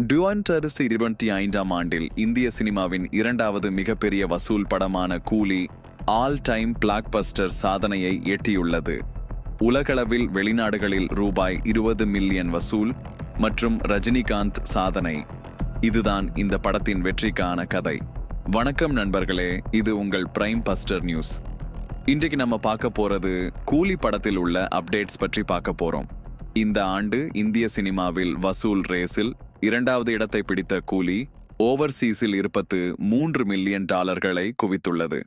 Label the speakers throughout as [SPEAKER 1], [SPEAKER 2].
[SPEAKER 1] டுவன்டரிஸ் 25ஆம் ஆண்டில் இந்திய சினிமாவின் இரண்டாவது மிகப்பெரிய வசூல் படமான கூலி ஆல் டைம் பிளாக்பஸ்டர் சாதனையை எட்டியுள்ளது. உலகளவில் வெளிநாடுகளில் ரூபாய் 20 மில்லியன் வசூல் மற்றும் ரஜினிகாந்த் சாதனை. இதுதான் இந்த படத்தின் வெற்றிக்கான கதை. வணக்கம் நண்பர்களே, இது உங்கள் பிரைம் பஸ்டர் நியூஸ். இன்றைக்கு நம்ம பார்க்க போறது கூலி படத்தில் உள்ள அப்டேட்ஸ் பற்றி பார்க்க போறோம். இந்த ஆண்டு இந்திய சினிமாவில் வசூல் ரேஸில் இரண்டாவது இடத்தை பிடித்த கூலி ஓவர்சீஸில் 3 மில்லியன் டாலர்களை குவித்துள்ளது.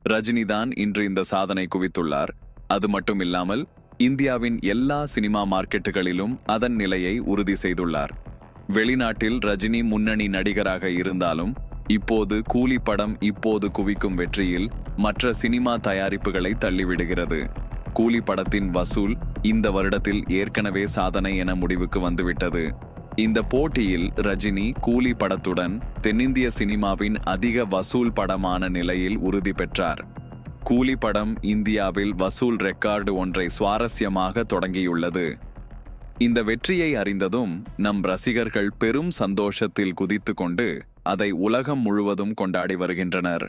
[SPEAKER 1] ரஜினி தான் இன்று இந்த சாதனை குவித்துள்ளார். அது மட்டும் இல்லாமல் இந்தியாவின் எல்லா சினிமா மார்க்கெட்டுகளிலும் அதன் நிலையை உறுதி செய்துள்ளார். வெளிநாட்டில் ரஜினி முன்னணி நடிகராக இருந்தாலும் இப்போது கூலி படம் குவிக்கும் வெற்றியில் மற்ற சினிமா தயாரிப்புகளை தள்ளிவிடுகிறது. கூலி படத்தின் வசூல் இந்த வருடத்தில் ஏற்கனவே சாதனை என முடிவுக்கு வந்துவிட்டது. இந்த போட்டியில் ரஜினி கூலி படத்துடன் தென்னிந்திய சினிமாவின் அதிக வசூல் படமான நிலையில் உறுதி பெற்றார். கூலி படம் இந்தியாவில் வசூல் ரெக்கார்டு ஒன்றை சுவாரஸ்யமாக தொடங்கியுள்ளது. இந்த வெற்றியை அறிந்ததும் நம் ரசிகர்கள் பெரும் சந்தோஷத்தில் குதித்து கொண்டு அதை உலகம் முழுவதும் கொண்டாடி வருகின்றனர்.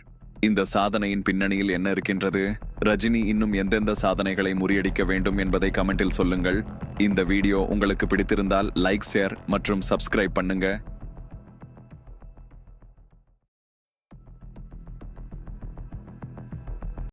[SPEAKER 1] இந்த சாதனையின் பின்னணியில் என்ன இருக்கின்றது? ரஜினி இன்னும் எந்தெந்த சாதனைகளை முறியடிக்க வேண்டும் என்பதை கமெண்டில் சொல்லுங்கள். இந்த வீடியோ உங்களுக்கு பிடித்திருந்தால் லைக், ஷேர் மற்றும் சப்ஸ்கிரைப் பண்ணுங்க.